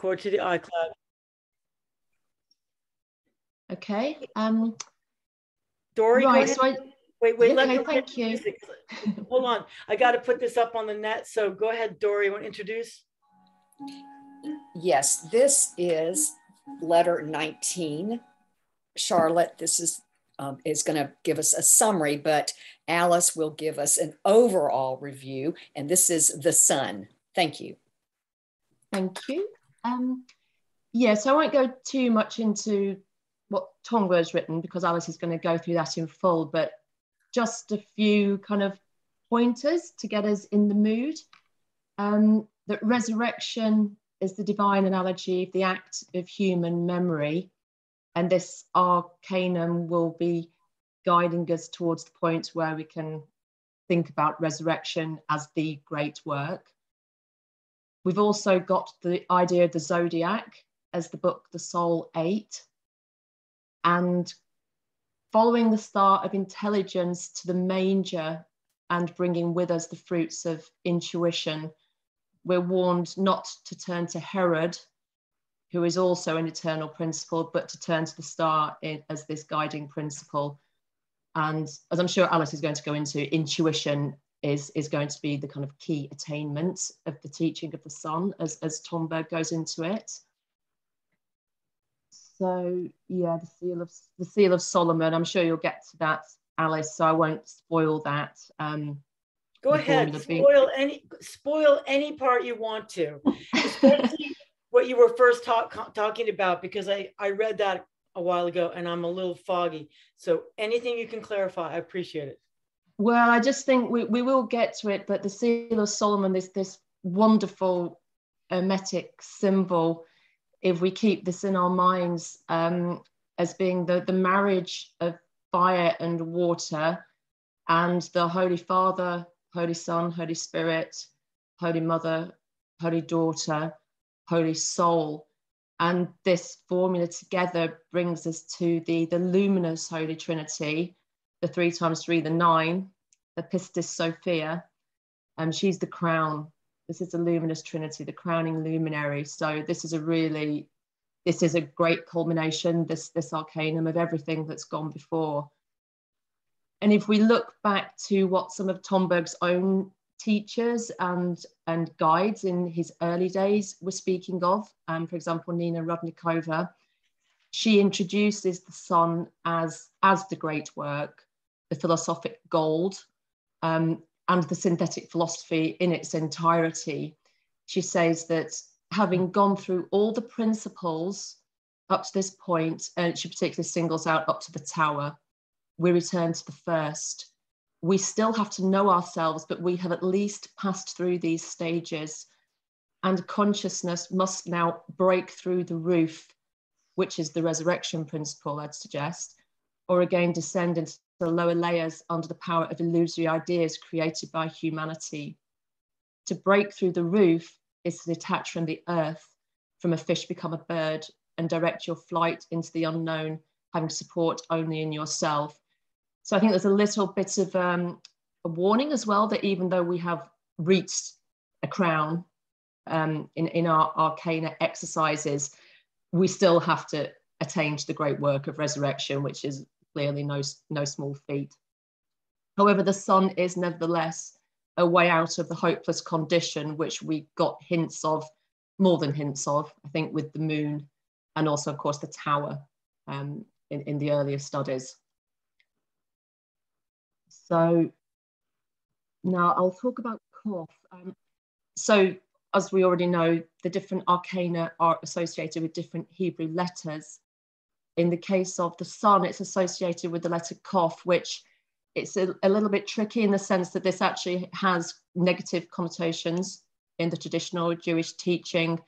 record to the iCloud. Okay. Dory, right. go So wait. okay, Let me thank you. Hold on. I got to put this up on the net. So go ahead, Dory. You want to introduce? Yes, this is letter 19. Charlotte, this is going to give us a summary, but Alice will give us an overall review. And this is the sun. Thank you. Thank you. Yeah, so I won't go too much into what Tonga has written because Alice is going to go through that in full, but just a few kind of pointers to get us in the mood. That resurrection is the divine analogy of the act of human memory. And this arcanum will be guiding us towards the point where we can think about resurrection as the great work. We've also got the idea of the zodiac as the book, The Soul 8. And following the star of intelligence to the manger and bringing with us the fruits of intuition, we're warned not to turn to Herod, who is also an eternal principle, but to turn to the star as this guiding principle. And as I'm sure Alice is going to go into, intuition is going to be the kind of key attainment of the teaching of the sun as Thornberg goes into it. So yeah, the seal of Solomon, I'm sure you'll get to that, Alice, so I won't spoil that. Go ahead, spoil any part you want to, especially what you were first talking about, because I read that a while ago and I'm a little foggy. So anything you can clarify, I appreciate it. Well, I just think we will get to it, but the seal of Solomon is this wonderful hermetic symbol, if we keep this in our minds, as being the marriage of fire and water, and the Holy Father, Holy Son, Holy Spirit, Holy Mother, Holy Daughter, Holy Soul. And this formula together brings us to the luminous Holy Trinity, the 3 times 3, the 9, the Pistis Sophia, and she's the crown. This is the luminous Trinity, the crowning luminary. So this is a great culmination, this arcanum, of everything that's gone before. And if we look back to what some of Thornberg's own teachers and guides in his early days were speaking of, for example, Nina Rodnikova, she introduces the sun as the great work, the philosophic gold, and the synthetic philosophy in its entirety. She says that having gone through all the principles up to this point, and she particularly singles out up to the tower, we return to the first. We still have to know ourselves, but we have at least passed through these stages, and consciousness must now break through the roof, which is the resurrection principle, I'd suggest, or again descend into the lower layers under the power of illusory ideas created by humanity. To break through the roof is to detach from the earth, from a fish become a bird, and direct your flight into the unknown, having support only in yourself. So I think there's a little bit of a warning as well, that even though we have reached a crown in our arcana exercises, we still have to attain to the great work of resurrection, which is clearly no small feat. However, the sun is nevertheless a way out of the hopeless condition, which we got hints of, more than hints of, I think, with the moon, and also, of course, the tower in the earlier studies. So now I'll talk about Koth. So as we already know, the different arcana are associated with different Hebrew letters. In the case of the sun, it's associated with the letter Koth, which it's a little bit tricky in the sense that this actually has negative connotations in the traditional Jewish teaching.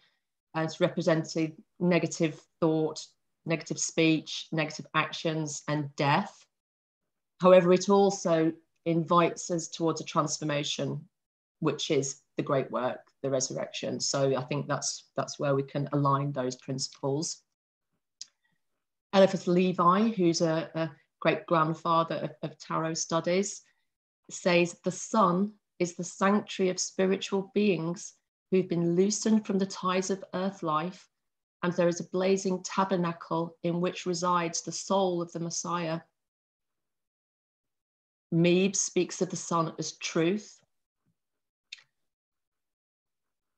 It's represented negative thought, negative speech, negative actions, and death. However, it also invites us towards a transformation, which is the great work, the resurrection. So I think that's where we can align those principles. Eliphas Levi, who's a great grandfather of tarot studies, says the sun is the sanctuary of spiritual beings who've been loosened from the ties of earth life, and there is a blazing tabernacle in which resides the soul of the Messiah. Mead speaks of the Son as truth.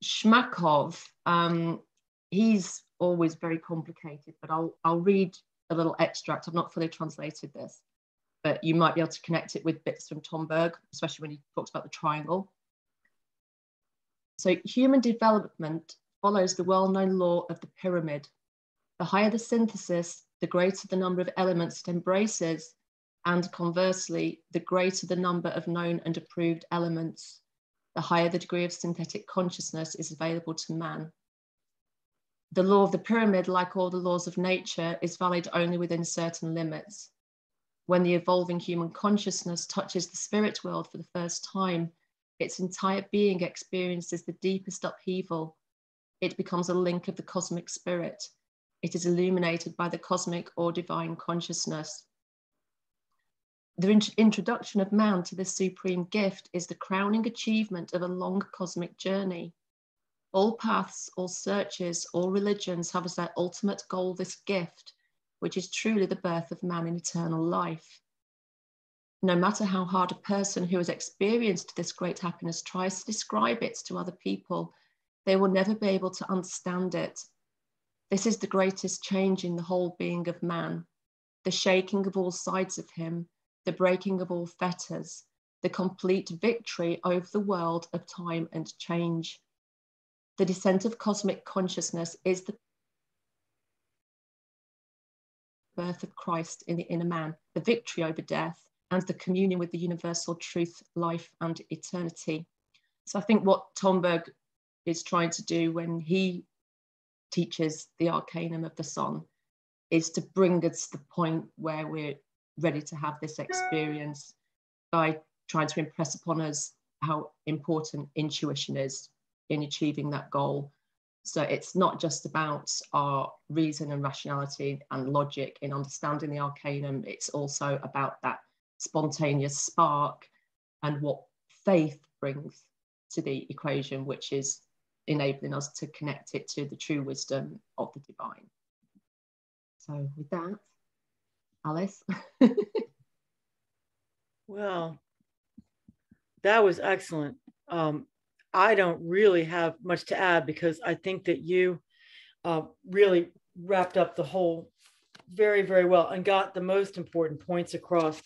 Shmakov, he's always very complicated, but I'll read a little extract. I've not fully translated this, but you might be able to connect it with bits from Tomberg, especially when he talks about the triangle. So human development follows the well-known law of the pyramid. The higher the synthesis, the greater the number of elements it embraces, and conversely, the greater the number of known and approved elements, the higher the degree of synthetic consciousness is available to man. The law of the pyramid, like all the laws of nature, is valid only within certain limits. When the evolving human consciousness touches the spirit world for the first time, its entire being experiences the deepest upheaval. It becomes a link of the cosmic spirit. It is illuminated by the cosmic or divine consciousness. The introduction of man to this supreme gift is the crowning achievement of a long cosmic journey. All paths, all searches, all religions have as their ultimate goal this gift, which is truly the birth of man in eternal life. No matter how hard a person who has experienced this great happiness tries to describe it to other people, they will never be able to understand it. This is the greatest change in the whole being of man, the shaking of all sides of him, the breaking of all fetters, the complete victory over the world of time and change. The descent of cosmic consciousness is the birth of Christ in the inner man, the victory over death, and the communion with the universal truth, life, and eternity. So I think what Tomberg is trying to do when he teaches the Arcanum of the Son is to bring us to the point where we're ready to have this experience by trying to impress upon us how important intuition is in achieving that goal. So it's not just about our reason and rationality and logic in understanding the Arcanum, it's also about that spontaneous spark and what faith brings to the equation, which is enabling us to connect it to the true wisdom of the divine. So with that, Alice. Well, that was excellent. I don't really have much to add because I think that you really wrapped up the whole very, very well and got the most important points across.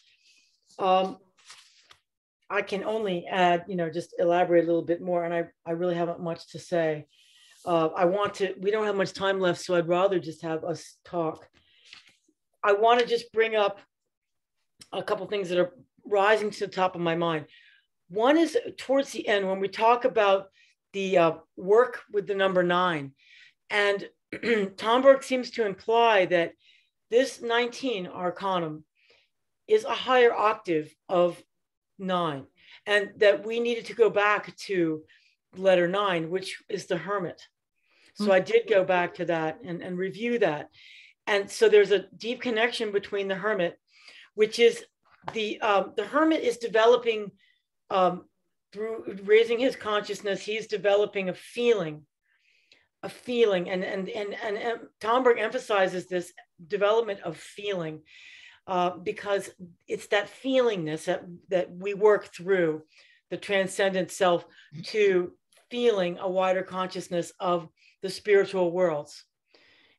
I can only add, just elaborate a little bit more, and I really haven't much to say. We don't have much time left, so I'd rather just have us talk. I want to just bring up a couple things that are rising to the top of my mind. One is towards the end when we talk about the work with the number 9. And Tomberg seems to imply that this 19 Arcanum is a higher octave of 9, and that we needed to go back to letter 9, which is the Hermit. So I did go back to that and review that. And so there's a deep connection between the Hermit, which is the Hermit is developing through raising his consciousness. He's developing a feeling, and Tomberg emphasizes this development of feeling because it's that feelingness that we work through the transcendent self to feeling a wider consciousness of the spiritual worlds.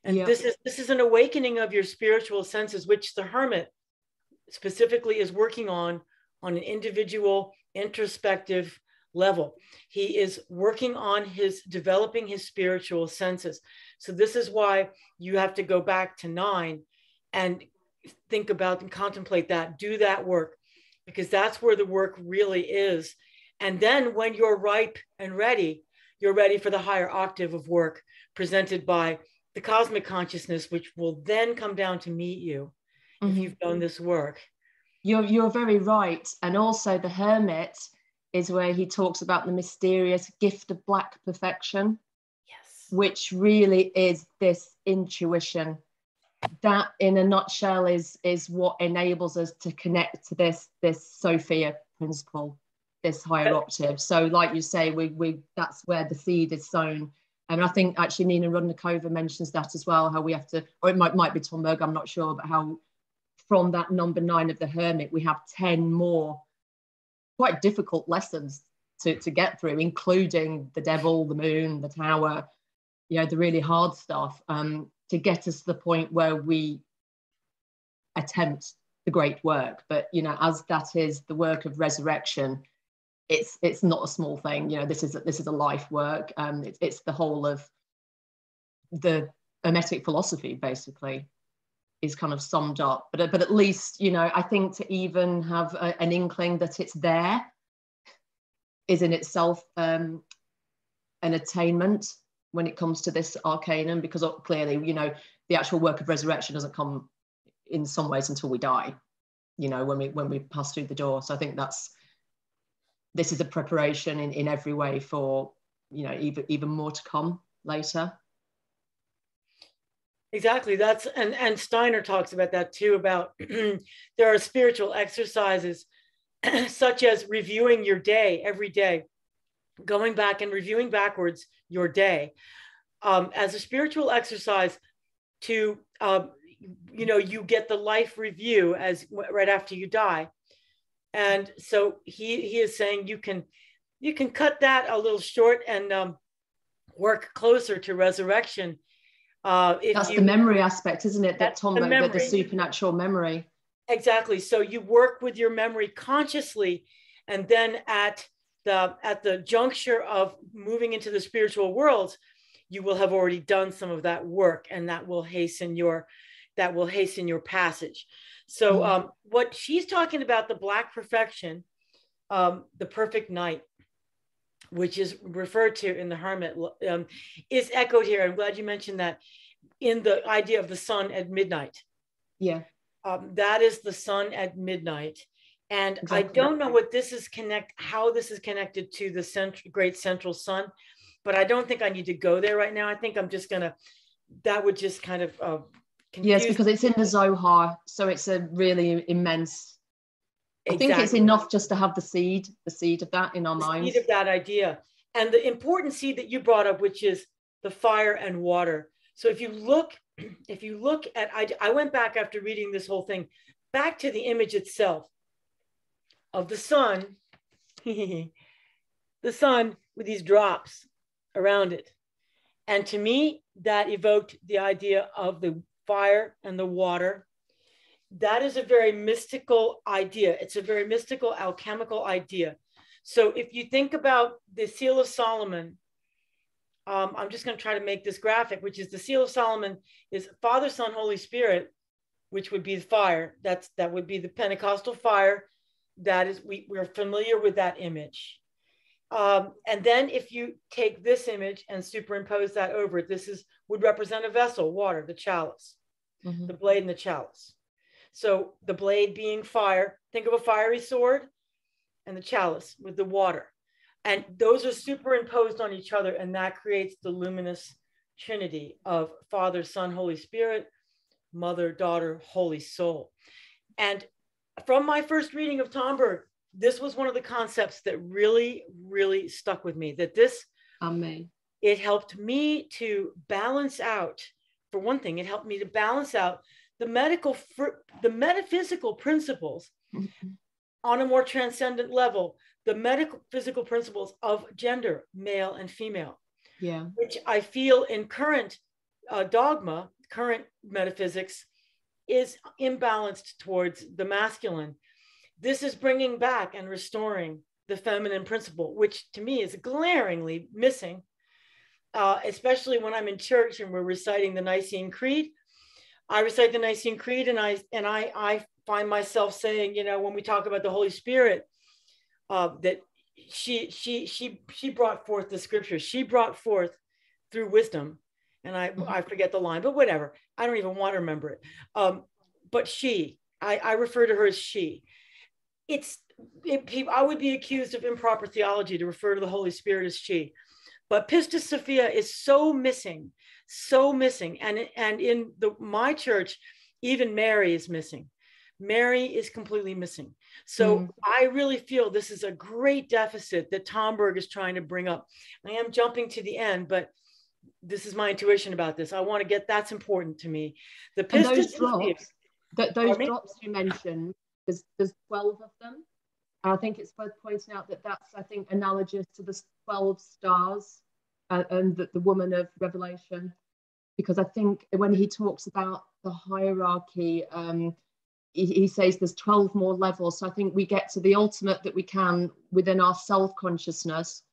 And this is an awakening of your spiritual senses, which the Hermit specifically is working on an individual introspective level. He is working on developing his spiritual senses. So this is why you have to go back to 9 and think about and contemplate that, do that work, because that's where the work really is. And then when you're ripe and ready, you're ready for the higher octave of work presented by the cosmic consciousness, which will then come down to meet you if you've done this work. You're very right. And also the Hermit is where he talks about the mysterious gift of black perfection, which really is this intuition. That in a nutshell is what enables us to connect to this Sophia principle. this higher octave. So like you say, we that's where the seed is sown. And I think actually Nina Rudnikova mentions that as well, how we have to, or it might be Tom Berg, I'm not sure, but how from that number 9 of the Hermit, we have 10 more quite difficult lessons to get through, including the devil, the moon, the tower, you know, the really hard stuff, to get us to the point where we attempt the great work. But, you know, as that is the work of resurrection, it's not a small thing. You know, this is a life work. It's the whole of the Hermetic philosophy, basically, is kind of summed up. But at least, you know, I think to even have an inkling that it's there is in itself an attainment when it comes to this arcanum, because clearly, you know, the actual work of resurrection doesn't come in some ways until we die, you know, when we pass through the door. So I think this is a preparation in every way for, you know, even more to come later. Exactly. That's and Steiner talks about that too, about there are spiritual exercises such as reviewing your day every day, going back and reviewing backwards your day as a spiritual exercise to, you know, you get the life review as right after you die. And so he is saying you can cut that a little short and work closer to resurrection. That's the memory aspect, isn't it? That Tom, the supernatural memory. Exactly. So you work with your memory consciously, and then at the juncture of moving into the spiritual world, you will have already done some of that work, and that will hasten your passage. So what she's talking about, the Black Perfection, the perfect night, which is referred to in the Hermit, is echoed here. I'm glad you mentioned that, in the idea of the sun at midnight. Yeah. That is the sun at midnight. And exactly. I don't know how this is connected to the great central sun, but I don't think I need to go there right now. I think I'm just that would just kind of confuse. Yes, because it's in the Zohar, so it's a really immense. Exactly. I think it's enough just to have the seed of that in our minds. Seed of that idea. And the important seed that you brought up, which is the fire and water. So if you look at, I went back after reading this whole thing, back to the image itself of the sun, the sun with these drops around it. And to me, that evoked the idea of the fire and the water. That is a very mystical idea. It's a very mystical, alchemical idea. So if you think about the Seal of Solomon, I'm just going to try to make this graphic, which is the Seal of Solomon is Father, Son, Holy Spirit, which would be the fire. That would be the Pentecostal fire. That is, we're familiar with that image. And then if you take this image and superimpose that over it, would represent a vessel, water, the chalice, the blade and the chalice. So the blade being fire, think of a fiery sword, and the chalice with the water. And those are superimposed on each other, and that creates the luminous trinity of Father, Son, Holy Spirit, Mother, Daughter, Holy Soul. And from my first reading of Tom Berg, this was one of the concepts that really, really stuck with me, that this, Amen. It helped me to balance out, for one thing, it helped me to balance out the metaphysical principles on a more transcendent level, the metaphysical principles of gender, male and female, which I feel in current dogma, current metaphysics, is imbalanced towards the masculine. This is bringing back and restoring the feminine principle, which to me is glaringly missing, especially when I'm in church and we're reciting the Nicene Creed. I recite the Nicene Creed, and I find myself saying, you know, when we talk about the Holy Spirit, that she brought forth the scriptures. She brought forth through wisdom, and I forget the line, but whatever. I don't even want to remember it. But I refer to her as she. I would be accused of improper theology to refer to the Holy Spirit as she. But Pistis Sophia is so missing. And in my church, even Mary is missing. Mary is completely missing. So I really feel this is a great deficit that Tomberg is trying to bring up. I am jumping to the end, but this is my intuition about this. I want to get, that's important to me. The Pistis those drops you mentioned, there's 12 of them. And I think it's worth pointing out that that's, I think, analogous to the 12 stars and the woman of Revelation. Because I think when he talks about the hierarchy, he says there's 12 more levels. So I think we get to the ultimate that we can within our self-consciousness,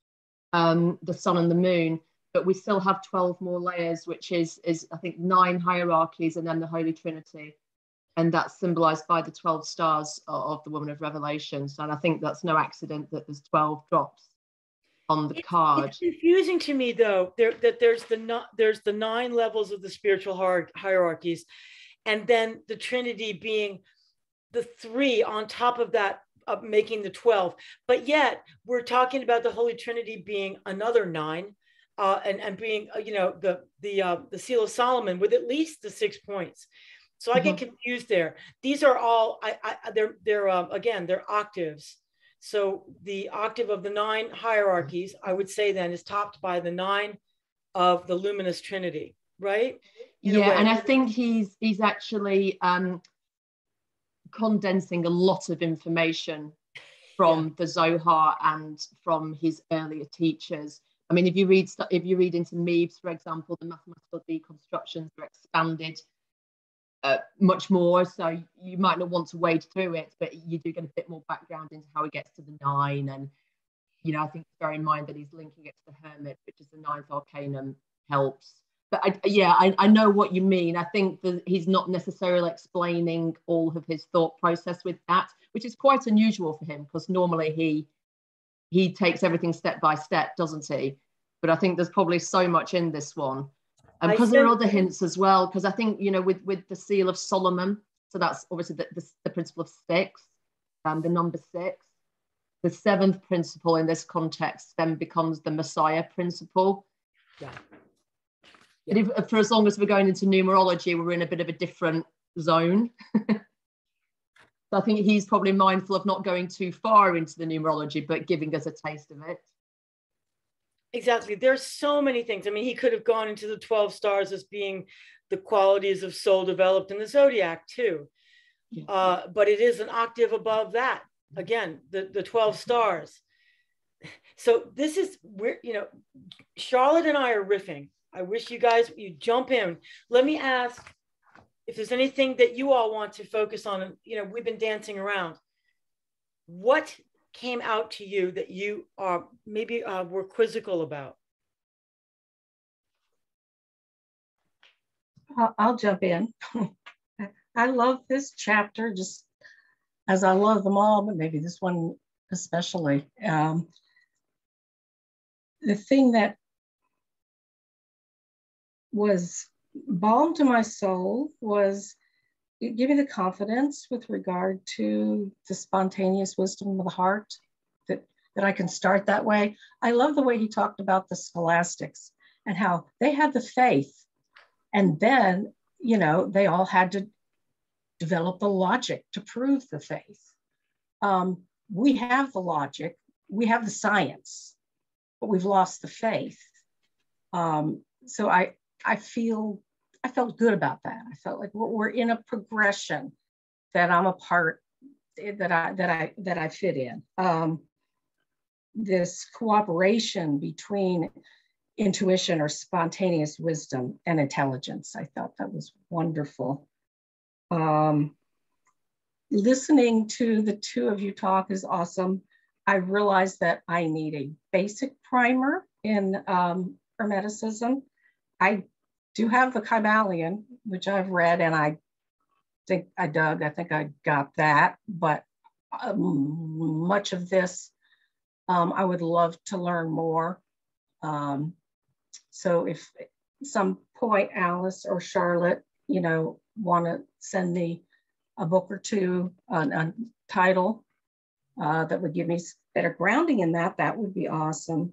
the sun and the moon, but we still have 12 more layers, which is I think 9 hierarchies and then the Holy Trinity. And that's symbolized by the 12 stars of the woman of Revelation. And I think that's no accident that there's 12 drops on the card. It's confusing to me, though, that there's the 9 levels of the spiritual hierarchies, and then the Trinity being the 3 on top of that, making the 12. But yet we're talking about the Holy Trinity being another 9, and being the Seal of Solomon with at least the 6 points. So I get confused there. These are all they're octaves. So the octave of the 9 hierarchies, I would say then, is topped by the 9 of the luminous Trinity, right? And I think he's actually condensing a lot of information from the Zohar and from his earlier teachers. I mean, if you read into Meves, for example, the mathematical deconstructions are expanded much more, so you might not want to wade through it, but you do get a bit more background into how he gets to the 9. And I think bear in mind that he's linking it to the Hermit, which is the 9th Arcanum, helps. But I know what you mean. I think that he's not necessarily explaining all of his thought process with that, which is quite unusual for him, because normally he takes everything step by step, doesn't he? But I think there's probably so much in this one. Because there are other hints as well, because I think, with the Seal of Solomon, so that's obviously the principle of 6, the number 6. The 7th principle in this context then becomes the Messiah principle. Yeah. But for as long as we're going into numerology, we're in a bit of a different zone. So I think he's probably mindful of not going too far into the numerology, but giving us a taste of it. Exactly. There's so many things. I mean, he could have gone into the 12 stars as being the qualities of soul developed in the zodiac too. Yeah. But it is an octave above that. Again, the 12 stars. So this is where, Charlotte and I are riffing. I wish you jump in. Let me ask if there's anything that you all want to focus on. We've been dancing around. What came out to you that you maybe were quizzical about? I'll jump in. I love this chapter, just as I love them all, but maybe this one especially. The thing that was balm to my soul was give me the confidence with regard to the spontaneous wisdom of the heart, that I can start that way. I love the way he talked about the scholastics and how they had the faith, and then, they all had to develop the logic to prove the faith. We have the logic, we have the science, but we've lost the faith. So I felt good about that. I felt like we're in a progression that I'm a part, that I fit in. This cooperation between intuition or spontaneous wisdom and intelligence, I thought that was wonderful. Listening to the two of you talk is awesome. I realized that I need a basic primer in Hermeticism. I do have the Kybalion, which I've read, and I think I got that, but much of this, I would love to learn more. So if at some point Alice or Charlotte, want to send me a book or two on a title that would give me better grounding in that would be awesome.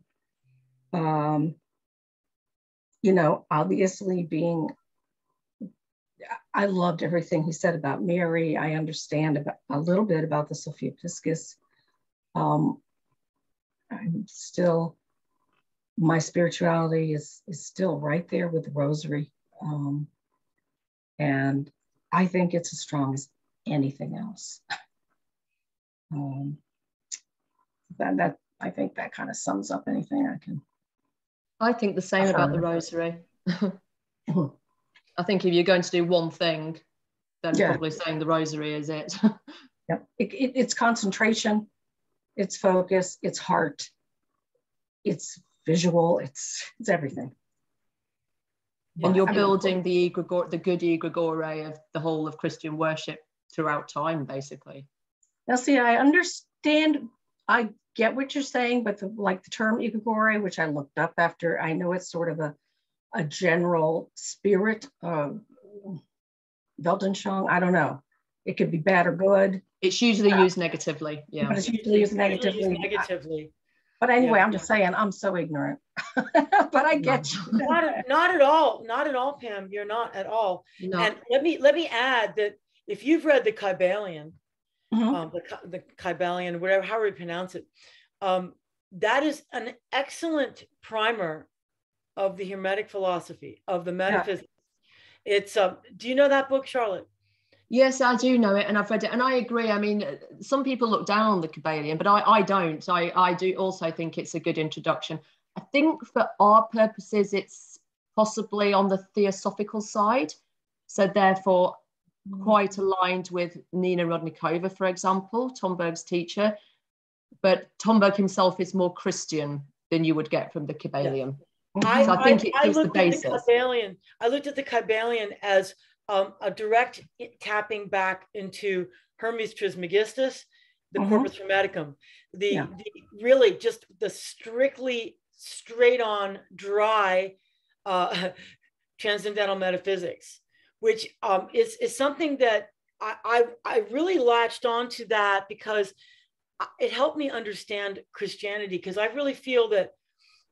Obviously being I loved everything he said about Mary. I understand a little bit about the Sophia Piscis. I'm still, my spirituality is still right there with the rosary. And I think it's as strong as anything else. That I think that kind of sums up anything I can. I think the same about the rosary. I think if you're going to do one thing, then probably saying the rosary is it. Yeah, it's concentration, it's focus, it's heart, it's visual, it's everything. And you're building the good egregore of the whole of Christian worship throughout time, basically. Now, see, I understand, I get what you're saying, but the term egregore, which I looked up after, I know it's sort of a general spirit of Weltanschauung. I don't know. It could be bad or good. It's usually used negatively, yeah. But it's usually used negatively. But anyway, I'm just saying, I'm so ignorant. But I get you. Not at all. Not at all, Pam. You're not at all. No. And let me add that if you've read the Kybalion, the Kybalion, whatever, however you pronounce it, that is an excellent primer of the Hermetic philosophy, of the metaphysics. Yeah. It's do you know that book, Charlotte? Yes, I do know it, and I've read it, and I agree. I mean, some people look down on the Kybalion, but I don't. I do also think it's a good introduction. I think for our purposes, it's possibly on the theosophical side, so therefore quite aligned with Nina Rodnikova, for example, Tomberg's teacher. But Tomberg himself is more Christian than you would get from the Kybalion. Yeah. So I think it gives the basis. I looked at the Kybalion as a direct tapping back into Hermes Trismegistus, the Corpus Hermeticum, the really just the strictly straight on dry transcendental metaphysics, which is something that I really latched onto that because it helped me understand Christianity, because I really feel that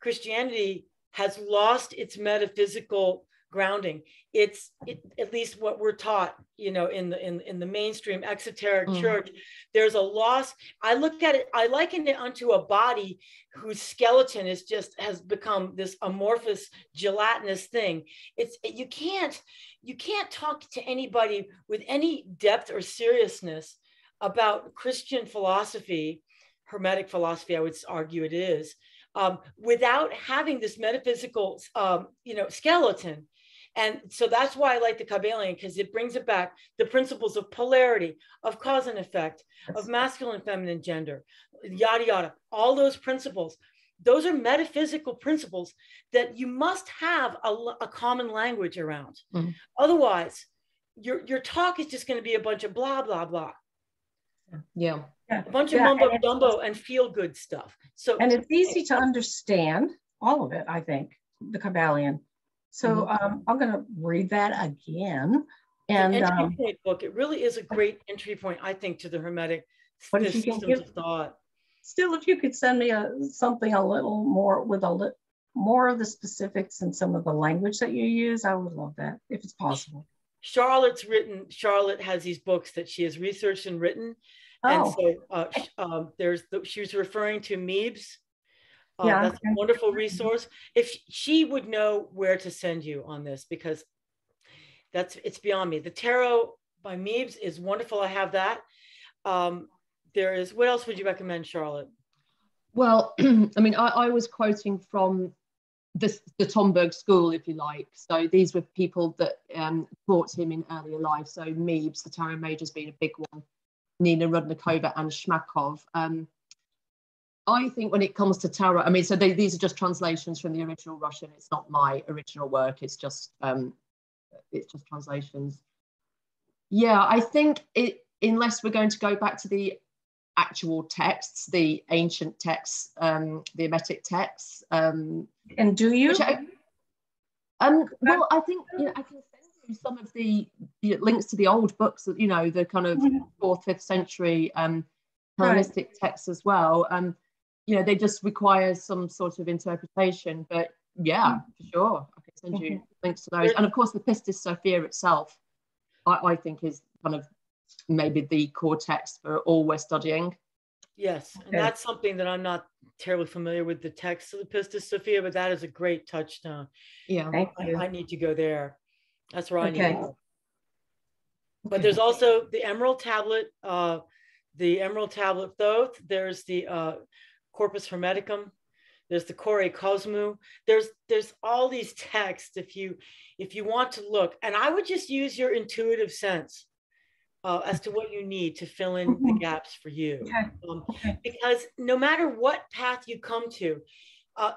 Christianity has lost its metaphysical grounding. It's at least what we're taught, in the mainstream exoteric church. There's a loss. I look at it, I liken it unto a body whose skeleton has become this amorphous gelatinous thing. You can't talk to anybody with any depth or seriousness about Christian philosophy, Hermetic philosophy, I would argue it is, without having this metaphysical, skeleton. And so that's why I like the Kybalion, because it brings it back, the principles of polarity, of cause and effect, of masculine and feminine gender, yada, yada, all those principles. Those are metaphysical principles that you must have a common language around. Otherwise, your talk is just going to be a bunch of blah, blah, blah. Yeah. A bunch of mumbo jumbo and feel good stuff. And it's easy to understand all of it, I think, the Kybalion. So I'm going to read that again. And the entry point book, it really is a great entry point, I think, to the Hermetic systems of thought. Still, if you could send me something a little more with more of the specifics and some of the language that you use, I would love that, if it's possible. Charlotte has these books that she has researched and written. And so she was referring to Meebs. That's a wonderful resource. If she would know where to send you on this, because it's beyond me. The Tarot by Meebs is wonderful. I have that. What else would you recommend, Charlotte? Well, I mean, I was quoting from the Tomberg school, if you like. So these were people that taught him in earlier life. So Meebs, the Tarot Major's been a big one, Nina Rudnikova and Shmakov. I think when it comes to tarot, I mean, so these are just translations from the original Russian. It's not my original work. It's just translations. Yeah, I think unless we're going to go back to the actual texts, the ancient texts, the Hermetic texts. And do you? Well, I think I can send you some of the links to the old books, the kind of 4th, 5th century Hellenistic texts as well. They just require some sort of interpretation, but yeah, for sure, I can send you links to those. And of course, the Pistis Sophia itself I think is kind of maybe the core text for all we're studying. Yes, and that's something that I'm not terribly familiar with, the text of the Pistis Sophia, but that is a great touchstone. Yeah, I need to go there. That's where I need to go. But Okay. there's also the Emerald Tablet, Thoth. There's the Corpus Hermeticum. There's the Cor Cosmu. There's all these texts if you want to look. And I would just use your intuitive sense as to what you need to fill in the gaps for you. Because no matter what path you come to,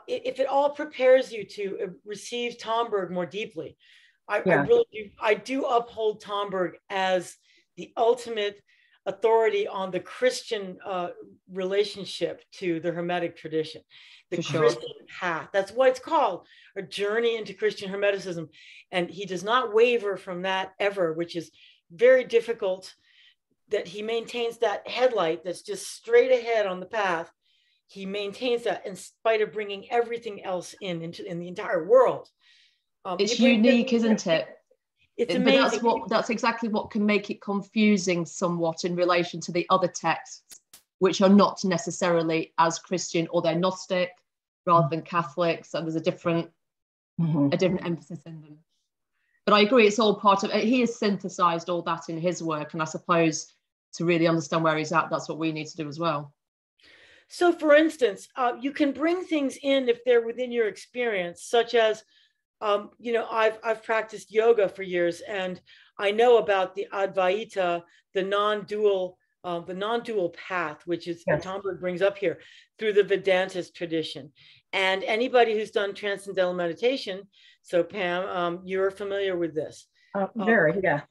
if it all prepares you to receive Tomberg more deeply, I really do uphold Tomberg as the ultimate authority on the Christian relationship to the Hermetic tradition, the Christian path. That's what it's called, a journey into Christian Hermeticism. And he does not waver from that ever, which is very difficult, that he maintains that headlight that's just straight ahead on the path. He maintains that in spite of bringing everything else in the entire world. It's unique, isn't it? It's amazing. But that's exactly what can make it confusing somewhat in relation to the other texts, which are not necessarily as Christian, or they're Gnostic rather than Catholic. So there's a different emphasis in them. But I agree, it's all part of it. He has synthesized all that in his work. And I suppose to really understand where he's at, that's what we need to do as well. So for instance, you can bring things in if they're within your experience, such as, I've practiced yoga for years, and I know about the Advaita, the non-dual path, which is what Tomberg brings up here through the Vedantist tradition. And anybody who's done transcendental meditation, so Pam, you're familiar with this. Very, yeah.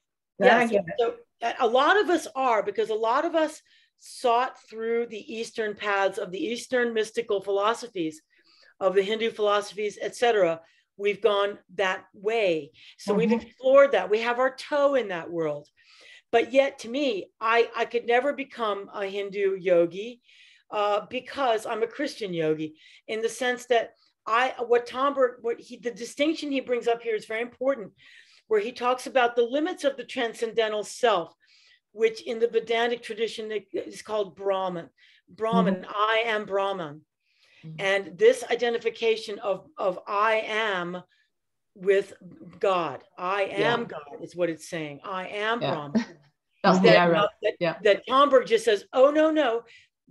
So a lot of us are, because a lot of us sought through the Eastern paths of the Eastern mystical philosophies, of the Hindu philosophies, etc. We've gone that way. So we've explored that. We have our toe in that world. But yet to me, I could never become a Hindu yogi because I'm a Christian yogi, in the sense that the distinction he brings up here is very important, where he talks about the limits of the transcendental self, which in the Vedantic tradition is called Brahman. I am Brahman. And this identification of I am with God. I am God is what it's saying. I am Brahman. That's the error. That Tomberg just says, oh, no,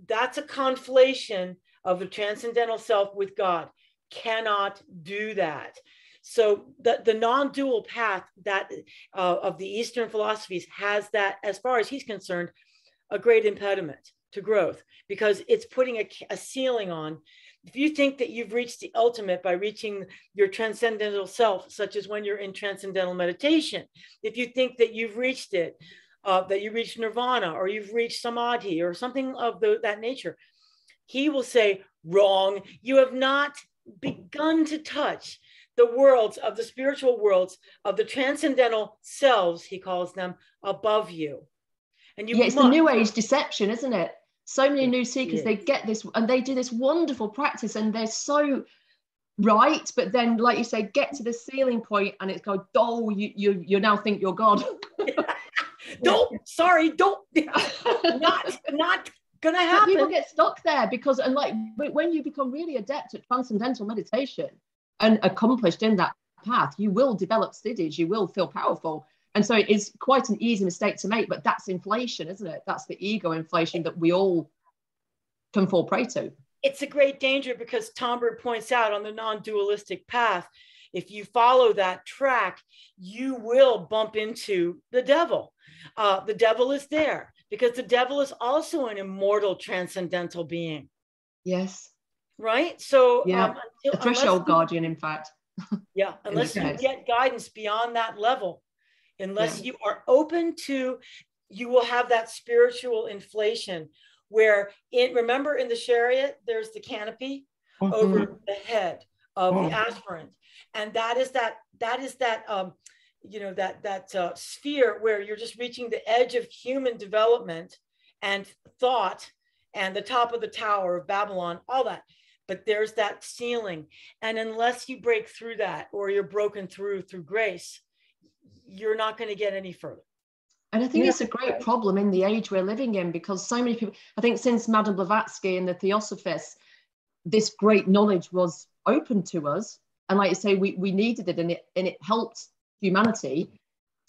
that's a conflation of the transcendental self with God. Cannot do that. So the non-dual path that of the Eastern philosophies has that, as far as he's concerned, a great impediment to growth, because it's putting a ceiling on. If you think that you've reached the ultimate by reaching your transcendental self, such as when you're in transcendental meditation, if you think that you've reached it, that you reached nirvana, or you've reached samadhi, or something of that nature, he will say, wrong. You have not begun to touch the worlds of the spiritual worlds of the transcendental selves, he calls them, above you. And you it's the New Age deception, isn't it? So many new seekers, they get this and they do this wonderful practice, and they're so right, but then, like you say, get to the ceiling point and it's go, oh, you now think you're God. Not gonna happen. People get stuck there because, and like when you become really adept at transcendental meditation and accomplished in that path, you will develop siddhis, you will feel powerful. And so it's quite an easy mistake to make, but that's inflation, isn't it? That's the ego inflation that we all can fall prey to. It's a great danger, because Tomberg points out on the non-dualistic path, if you follow that track, you will bump into the devil. The devil is there because the devil is also an immortal transcendental being. Yes. Right? So a threshold guardian, in fact. Unless you get guidance beyond that level, unless you are open to, you will have that spiritual inflation where remember in the chariot, there's the canopy over the head of the aspirant. And that is that sphere where you're just reaching the edge of human development and thought and the top of the Tower of Babylon, all that. But there's that ceiling. And unless you break through that, or you're broken through grace, you're not going to get any further. And I think it's a great problem in the age we're living in, because so many people, I think since Madame Blavatsky and the Theosophists, this great knowledge was open to us. And like you say, we needed it, and it helped humanity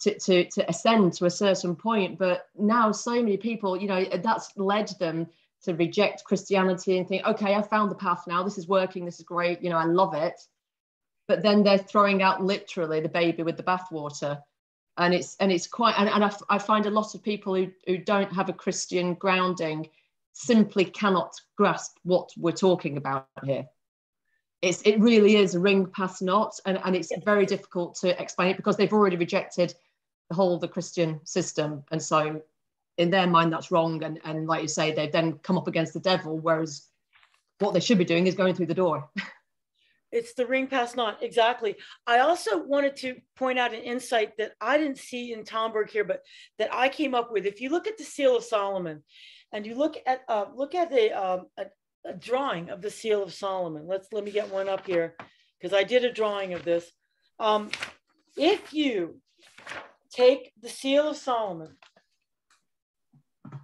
to ascend to a certain point. But now so many people, you know, that's led them to reject Christianity and think, okay, I found the path now, this is working, this is great, you know, I love it. But then they're throwing out literally the baby with the bathwater. And it's quite, and I find a lot of people who don't have a Christian grounding simply cannot grasp what we're talking about here. It really is a ring past not, and it's very difficult to explain it because they've already rejected the Christian system. And so in their mind, that's wrong. And like you say, they've then come up against the devil, whereas what they should be doing is going through the door. It's the ring past not, exactly. I also wanted to point out an insight that I didn't see in Tomberg here, but that I came up with. If you look at the Seal of Solomon, and you look at a drawing of the Seal of Solomon. Let me get one up here, because I did a drawing of this. If you take the Seal of Solomon,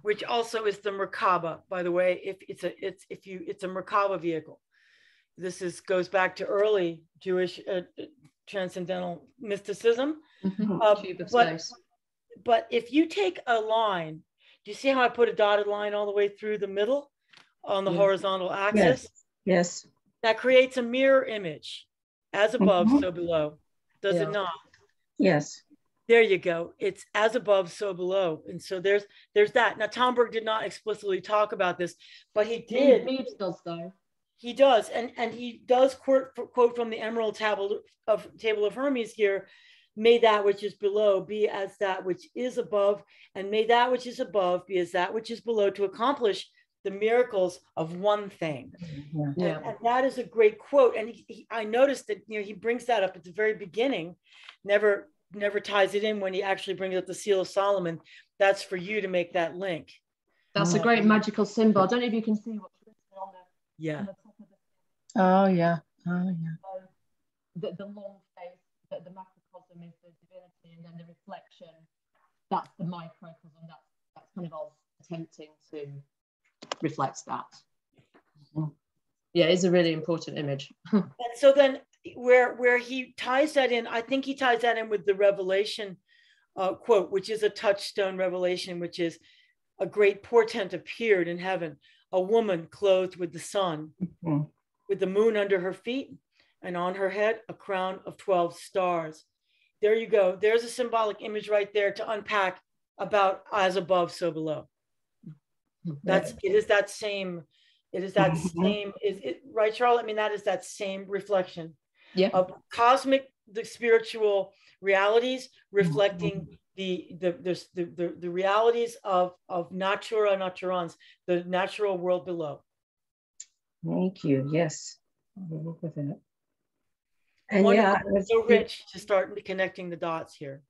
which also is the Merkaba, by the way, it's a Merkaba vehicle. This goes back to early Jewish transcendental mysticism. But if you take a line, do you see how I put a dotted line all the way through the middle on the horizontal axis? Yes. That creates a mirror image, as above, so below. Does it not? Yes. There you go. It's as above, so below. And so there's that. Now, Tomberg did not explicitly talk about this, but he did. He does, though. He does, and he does quote from the Emerald Table of Hermes here. May that which is below be as that which is above, and may that which is above be as that which is below, to accomplish the miracles of one thing. Yeah. And that is a great quote. And I noticed that, you know, he brings that up at the very beginning, never ties it in when he actually brings up the Seal of Solomon. That's for you to make that link. That's a great magical symbol. I don't know if you can see what's written on the, yeah. on the top of the, oh yeah. The long face, the macrocosm is the divinity, and then the reflection, that's the microcosm. That's kind of us attempting to reflect that. Yeah, it's a really important image. And so then where he ties that in, I think he ties that in with the Revelation quote, which is a touchstone revelation, which is a great portent appeared in heaven, a woman clothed with the sun, with the moon under her feet, and on her head a crown of 12 stars. There you go. There's a symbolic image right there to unpack about as above, so below. It is that same, is it right, Charlotte? I mean, that is that same reflection of cosmic, the spiritual realities reflecting the realities of natura naturans, the natural world below. Thank you. Yes, I'll work with it. And wonderful. Yeah, so rich to start connecting the dots here.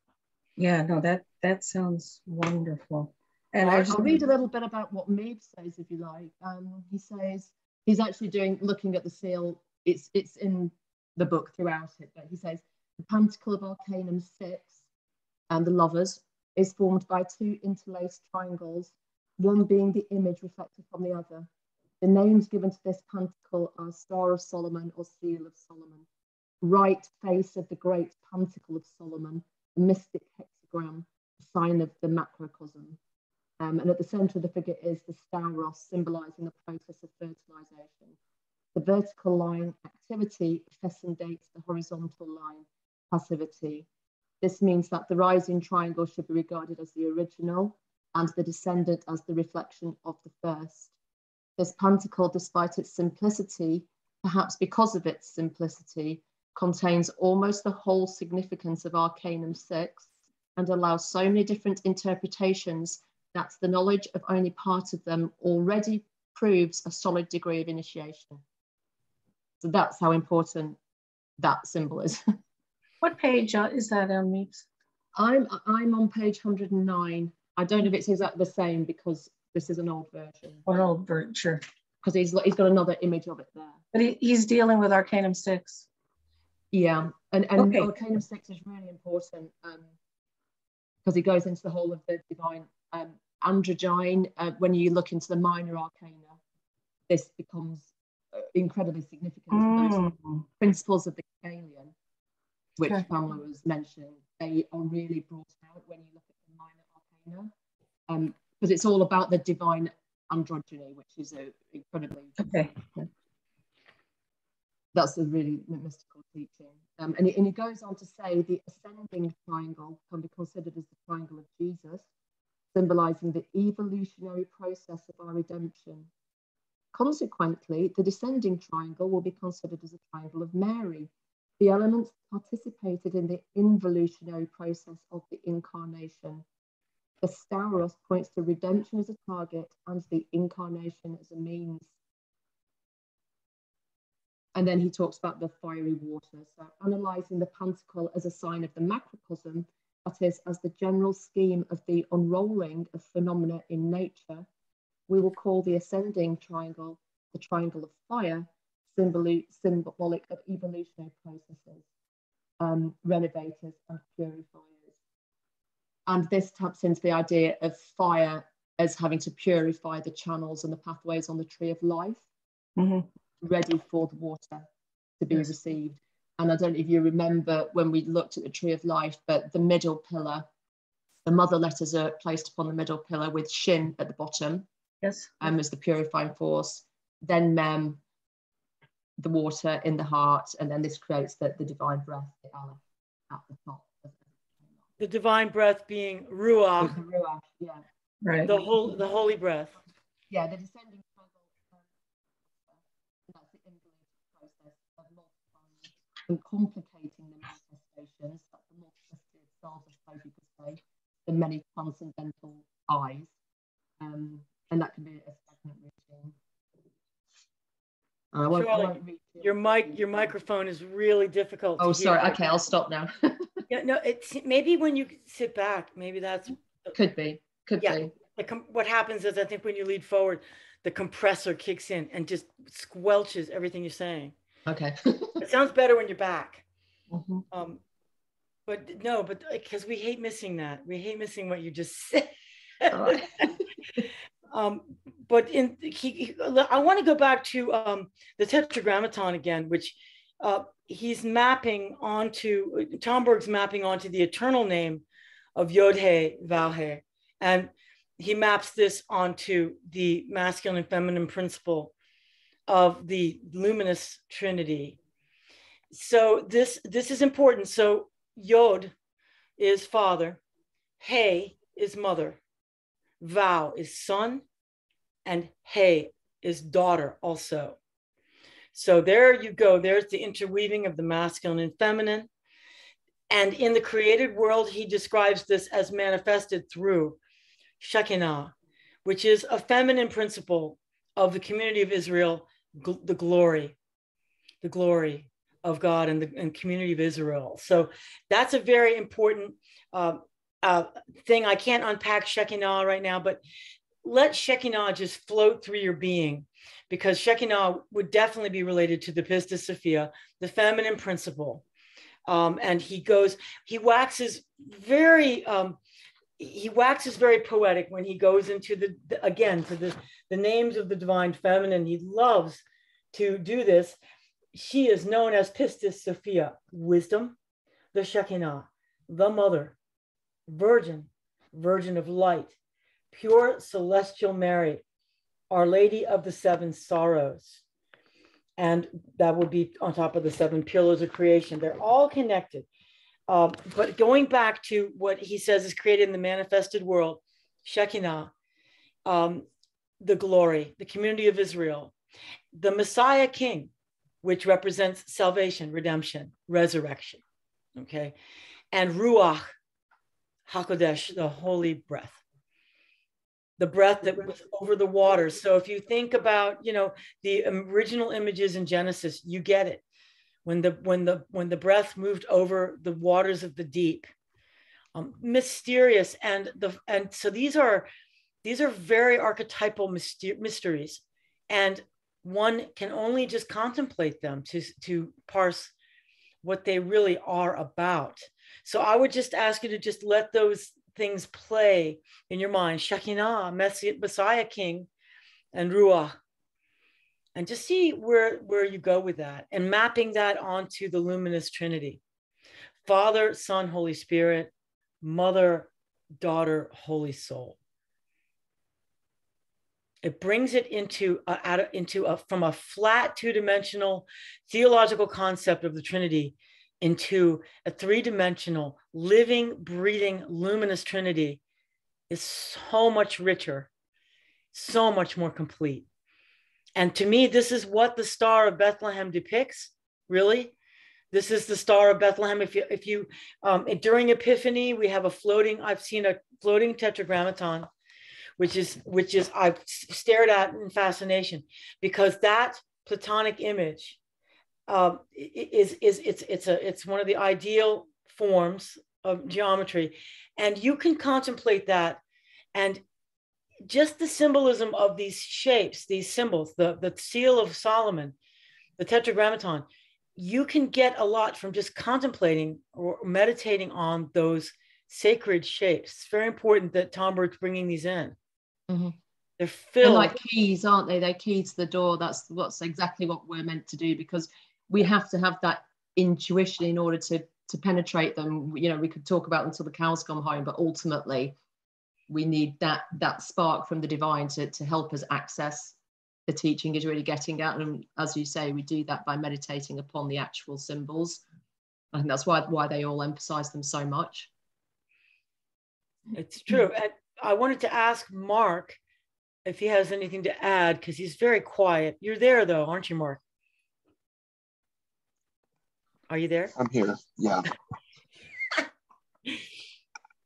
Yeah, no, that sounds wonderful. And I'll read a little bit about what Maeve says, if you like. He says he's actually looking at the seal. It's in the book throughout it, but he says the Pantacle of Arcanum 6 and the Lovers is formed by two interlaced triangles, one being the image reflected from the other. The names given to this pantacle are Star of Solomon or Seal of Solomon, right face of the great Pantacle of Solomon, the mystic hexagram, the sign of the macrocosm. And at the center of the figure is the stauros, symbolizing the process of fertilization. The vertical line, activity, fecundates the horizontal line, passivity. This means that the rising triangle should be regarded as the original and the descendant as the reflection of the first. This pantacle, despite its simplicity, perhaps because of its simplicity, contains almost the whole significance of Arcanum 6 and allows so many different interpretations that the knowledge of only part of them already proves a solid degree of initiation. So that's how important that symbol is. What page is that on, Meeps? I'm on page 109. I don't know if it's exactly the same because this is an old version. An old version, sure. Because he's got another image of it there. But he's dealing with Arcanum 6. Yeah, and okay. Arcanum 6 is really important. because it goes into the whole of the divine androgyne. When you look into the minor arcana, this becomes incredibly significant. Those principles of the Kybalion, which Pamela was mentioning, they are really brought out when you look at the minor arcana, because it's all about the divine androgyny, which is incredibly that's a really mystical teaching. And it goes on to say the ascending triangle can be considered as the triangle of Jesus, symbolizing the evolutionary process of our redemption. Consequently, the descending triangle will be considered as a triangle of Mary, the elements participated in the involutionary process of the incarnation. The Stauros points to redemption as a target and the incarnation as a means. And then he talks about the fiery water. So analysing the pantacle as a sign of the macrocosm, that is, as the general scheme of the unrolling of phenomena in nature, we will call the ascending triangle the triangle of fire, symbolic of evolutionary processes, renovators and purifiers. And this taps into the idea of fire as having to purify the channels and the pathways on the tree of life, ready for the water to be received. And I don't know if you remember when we looked at the tree of life, but the middle pillar, the mother letters are placed upon the middle pillar with Shin at the bottom, as the purifying force, then Mem, the water in the heart, and then this creates the divine breath, the Aleph, at the top. The divine breath being Ruach. The Ruach, yeah. Right. The holy breath. Yeah, the descending triangle, that's the involution process of multiplying and complicating the manifestations, that's the multiplicity of selves, I suppose you could say, the many transcendental eyes, and that can be a stagnant routine. Charlotte, your microphone is really difficult. Oh, sorry. Okay, I'll stop now. Yeah, no, it's maybe when you sit back, maybe that's could be. What happens is I think when you lead forward, the compressor kicks in and just squelches everything you're saying. Okay. It sounds better when you're back. But because we hate missing that. We hate missing what you just said. But I want to go back to the Tetragrammaton again, which he's mapping onto, Tomberg's mapping onto the eternal name of Yod-He, Vav-He. And he maps this onto the masculine and feminine principle of the luminous Trinity. So this is important. So Yod is father, He is mother, Vav is son, and He is daughter also. So there you go. There's the interweaving of the masculine and feminine. And in the created world, he describes this as manifested through Shekinah, which is a feminine principle of the community of Israel, the glory of God and the community of Israel. So that's a very important thing. I can't unpack Shekinah right now, but let Shekinah just float through your being, because Shekinah would definitely be related to the Pistis Sophia, the feminine principle. And he waxes very poetic when he goes into the names of the divine feminine. He loves to do this. She is known as Pistis Sophia, wisdom, the Shekinah, the mother, virgin of light, pure celestial Mary, Our Lady of the Seven Sorrows. And that would be on top of the seven pillars of creation. They're all connected. But going back to what he says is created in the manifested world, Shekinah, the glory, the community of Israel, the Messiah King, which represents salvation, redemption, resurrection, okay? And Ruach HaKodesh, the holy breath. The breath that was over the waters. So if you think about, the original images in Genesis, you get it. When the breath moved over the waters of the deep, mysterious, and so these are very archetypal mysteries, and one can only just contemplate them to parse what they really are about. So I would just ask you to just let those things play in your mind: Shekinah, Messiah King, and Ruach. And just see where you go with that, and mapping that onto the luminous Trinity: Father, Son, Holy Spirit, Mother, Daughter, Holy Soul. It brings it from a flat two-dimensional theological concept of the Trinity into a three-dimensional, living, breathing, luminous Trinity. Is so much richer, so much more complete. And to me, this is what the Star of Bethlehem depicts, really. This is the Star of Bethlehem. If you during Epiphany, we have I've seen a floating tetragrammaton, which is I've stared at in fascination, because that Platonic image it's one of the ideal forms of geometry, and you can contemplate that, and just the symbolism of these shapes, these symbols, the seal of Solomon, the tetragrammaton. You can get a lot from just contemplating or meditating on those sacred shapes. It's very important that Tom Bird's bringing these in. Mm-hmm. They're filled. They're like keys, aren't they? They're keys to the door. That's exactly what we're meant to do, because we have to have that intuition in order to penetrate them. You know, we could talk about them until the cows come home, but ultimately we need that spark from the divine to help us access the teaching is really getting at. And as you say, we do that by meditating upon the actual symbols. I think that's why they all emphasize them so much. It's true. And I wanted to ask Mark if he has anything to add, because he's very quiet. You're there though, aren't you, Mark? Are you there? I'm here. Yeah.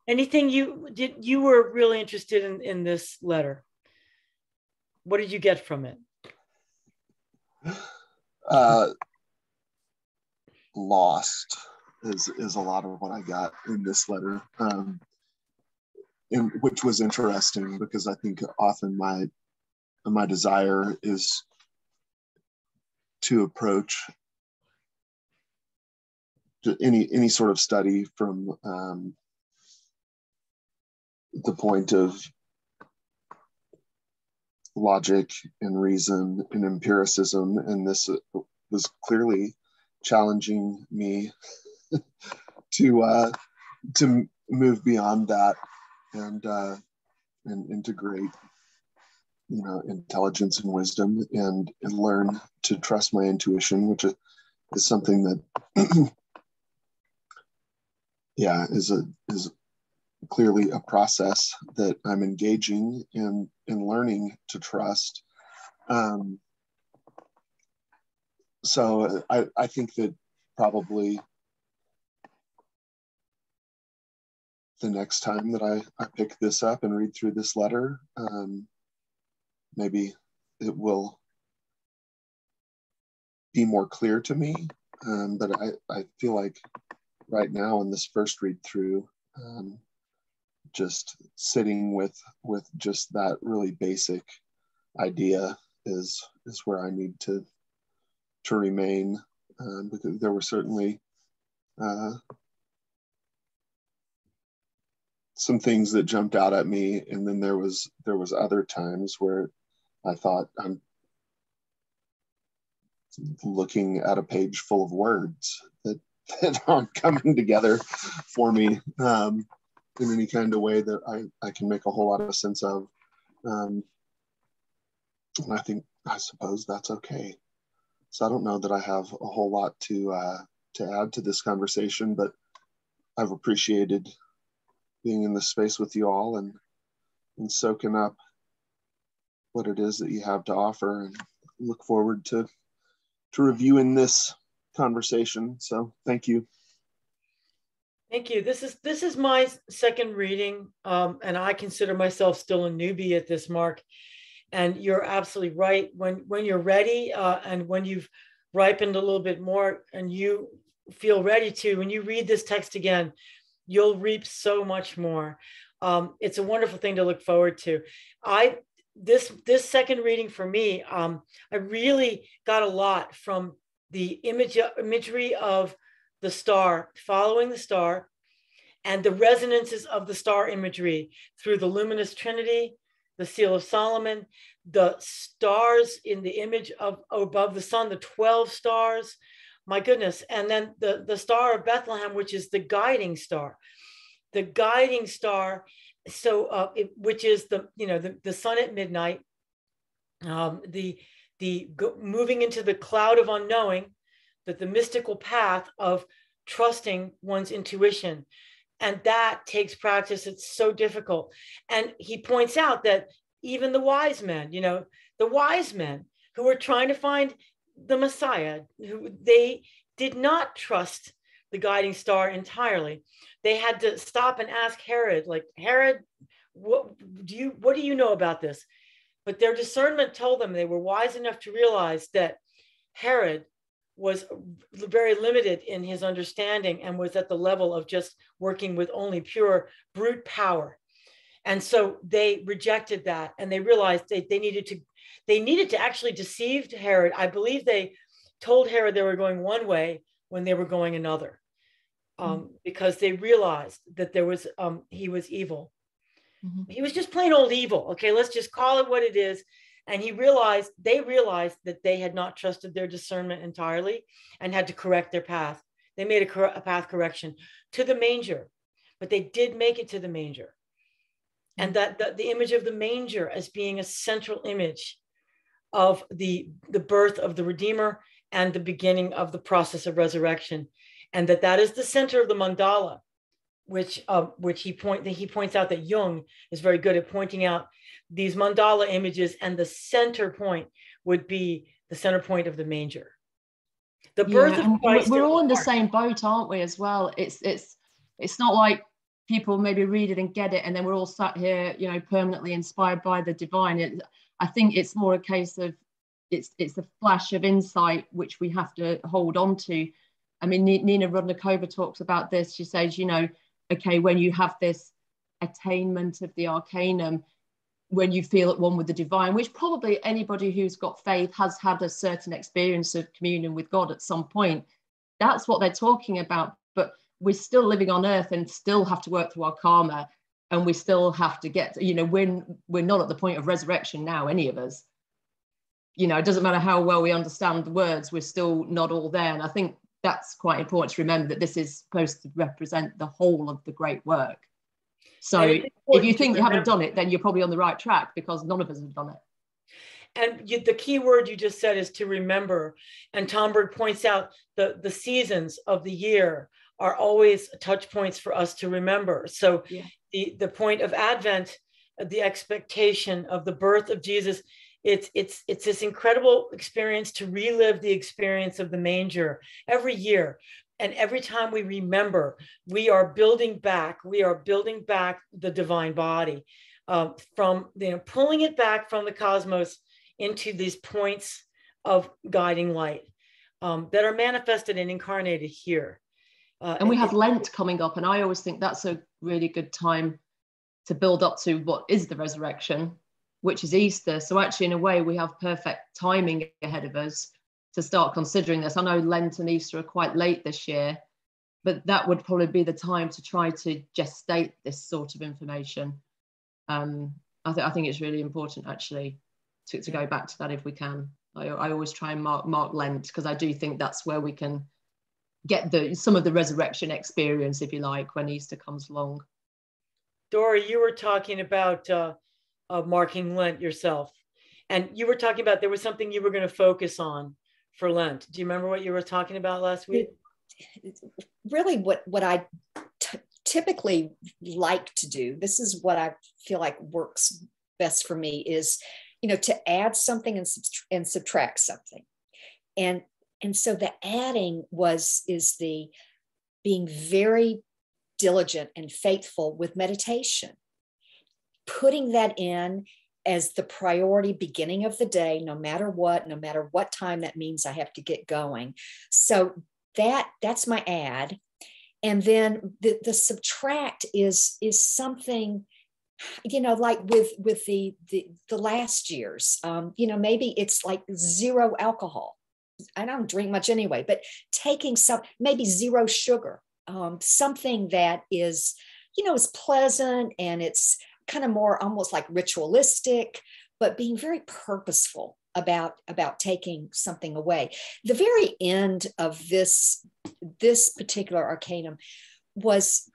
Anything you were really interested in this letter? What did you get from it? Lost is a lot of what I got in this letter, which was interesting, because I think often my desire is to approach any sort of study from the point of logic and reason and empiricism, and this was clearly challenging me to move beyond that and integrate, intelligence and wisdom, and learn to trust my intuition, which is something that is clearly a process that I'm engaging in learning to trust. So I think that probably the next time that I pick this up and read through this letter, maybe it will be more clear to me. But I feel like right now in this first read through, just sitting with just that really basic idea is where I need to remain, because there were certainly some things that jumped out at me, and then there was other times where I thought, I'm looking at a page full of words that aren't coming together for me in any kind of way that I can make a whole lot of sense of. And I suppose that's okay. So I don't know that I have a whole lot to add to this conversation, but I've appreciated being in this space with you all and soaking up what it is that you have to offer, and look forward to reviewing this conversation. So thank you. Thank you. This is my second reading, and I consider myself still a newbie at this, Mark. And you're absolutely right. When you're ready, and when you've ripened a little bit more, and you feel ready to, when you read this text again, you'll reap so much more. It's a wonderful thing to look forward to. This second reading for me, I really got a lot from the imagery of the star, following the star, and the resonances of the star imagery through the luminous Trinity, the Seal of Solomon, the stars in the image of above the sun, the 12 stars, my goodness. And then the Star of Bethlehem, which is the guiding star. The guiding star, so which is the sun at midnight, moving into the cloud of unknowing, that the mystical path of trusting one's intuition. And that takes practice. It's so difficult. And he points out that even the wise men, the wise men who were trying to find the Messiah, who they did not trust the guiding star entirely. They had to stop and ask Herod, like, Herod, what do you know about this? But their discernment told them, they were wise enough to realize that Herod was very limited in his understanding and was at the level of just working with only pure brute power. And so they rejected that, and they realized they needed to actually deceive Herod. I believe they told Herod they were going one way when they were going another, because they realized that he was evil. Mm-hmm. He was just plain old evil. Okay, let's just call it what it is. And they realized that they had not trusted their discernment entirely and had to correct their path. They made a path correction to the manger, but they did make it to the manger. And that the image of the manger as being a central image of the birth of the Redeemer and the beginning of the process of resurrection. And that is the center of the mandala, which he points out that Jung is very good at pointing out these mandala images, and the center point would be the center point of the manger. The birth of Christ. We're all in the same boat, aren't we, as well? It's not like people maybe read it and get it, and then we're all sat here, permanently inspired by the divine. I think it's more a case of it's a flash of insight which we have to hold on to. I mean, Nina Rudnikova talks about this. She says, okay, when you have this attainment of the Arcanum, when you feel at one with the divine, which probably anybody who's got faith has had a certain experience of communion with God at some point. That's what they're talking about. But we're still living on earth and still have to work through our karma, and we still have to get, we're not at the point of resurrection now, any of us. It doesn't matter how well we understand the words, we're still not all there. And I think that's quite important to remember, that this is supposed to represent the whole of the great work. So if you think you haven't done it, then you're probably on the right track, because none of us have done it. And the key word you just said is to remember. And Tomberg points out the seasons of the year are always touch points for us to remember. So the point of Advent, the expectation of the birth of Jesus, it's this incredible experience to relive the experience of the manger every year. And every time we remember, we are building back the divine body, from pulling it back from the cosmos into these points of guiding light that are manifested and incarnated here. And we have Lent coming up, and I always think that's a really good time to build up to what is the resurrection, which is Easter. So actually, in a way, we have perfect timing ahead of us to start considering this. I know Lent and Easter are quite late this year, but that would probably be the time to try to gestate this sort of information. I think it's really important, actually, to go back to that if we can. I always try and mark Lent, because I do think that's where we can get some of the resurrection experience, if you like, when Easter comes along. Dora, you were talking about marking Lent yourself, and you were talking about there was something you were going to focus on for Lent. Do you remember what you were talking about last week? Really, what I typically like to do, this is what I feel like works best for me, is to add something and subtract something. And so the adding is the being very diligent and faithful with meditation, putting that in as the priority beginning of the day, no matter what time that means I have to get going. So that's my add. And then the subtract is something, like with the last years, maybe it's like 0 alcohol. I don't drink much anyway, but taking maybe 0 sugar. something that is, is pleasant, and it's kind of more almost like ritualistic, but being very purposeful about taking something away. The very end of this particular arcanum was,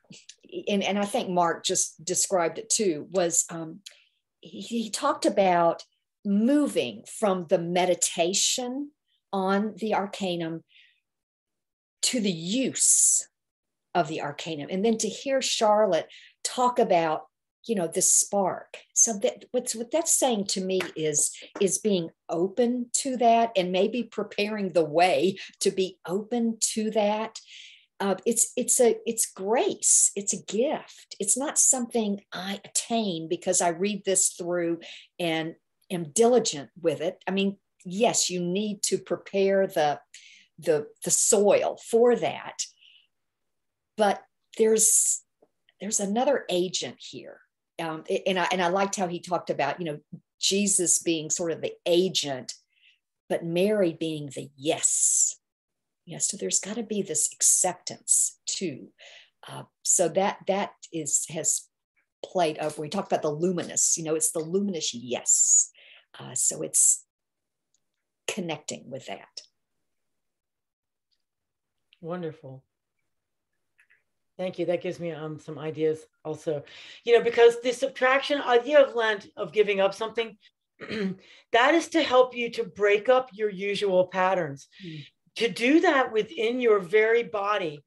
and I think Mark just described it too, was he talked about moving from the meditation on the arcanum to the use of the arcanum. And then to hear Charlotte talk about, this spark. So that what that's saying to me is being open to that, and maybe preparing the way to be open to that. It's grace. It's a gift. It's not something I attain because I read this through and am diligent with it. I mean, yes, you need to prepare the soil for that, but there's another agent here, and I liked how he talked about Jesus being sort of the agent, but Mary being the yes. Yes, so there's got to be this acceptance too. So that has played over. We talked about the luminous. It's the luminous yes. So it's connecting with that. Wonderful. Thank you. That gives me some ideas also. Because the subtraction idea of Lent, of giving up something, that is to help you to break up your usual patterns. To do that within your very body,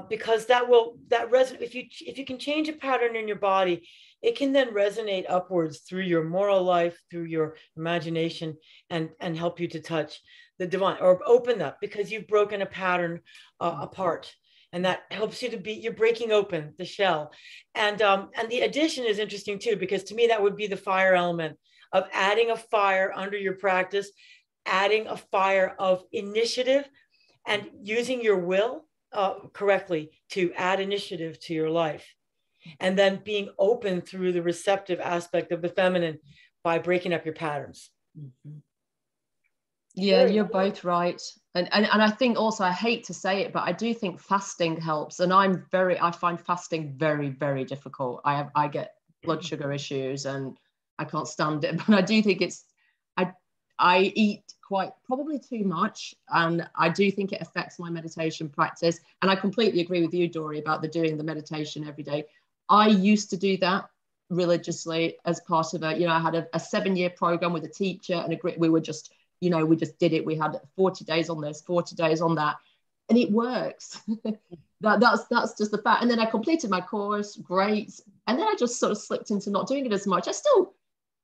because that resonate. If you can change a pattern in your body, it can then resonate upwards through your moral life, through your imagination, and help you to touch the divine, or open up, because you've broken a pattern apart, and that helps you to you're breaking open the shell. And the addition is interesting too, because to me that would be the fire element of adding a fire under your practice, adding a fire of initiative, and using your will correctly to add initiative to your life. And then being open through the receptive aspect of the feminine by breaking up your patterns. Mm-hmm. Yeah, you're both right. And I think also, I hate to say it, but I do think fasting helps. And I find fasting very, very difficult. I get blood sugar issues and I can't stand it. But I do think I eat quite probably too much, and I do think it affects my meditation practice. And I completely agree with you, Dory, about doing the meditation every day. I used to do that religiously as part of I had a 7-year program with a teacher, and we were just, we just did it. We had 40 days on this, 40 days on that, and it works. That's just the fact. And then I completed my course, great. And then I just sort of slipped into not doing it as much. I still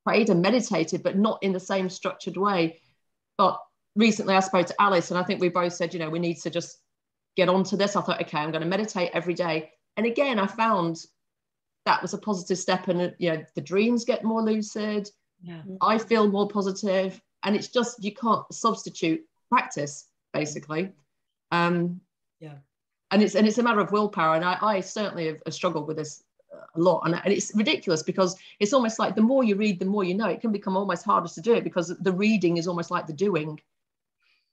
prayed and meditated, but not in the same structured way. But recently I spoke to Alice, and I think we both said, we need to just get onto this. I thought, okay, I'm going to meditate every day. And again, I found that was a positive step, and the dreams get more lucid. Yeah. I feel more positive, and it's just, you can't substitute practice, basically. Yeah. And it's a matter of willpower, and I certainly have struggled with this a lot, and it's ridiculous, because it's almost like the more you read, the more you know. It can become almost harder to do it, because the reading is almost like the doing.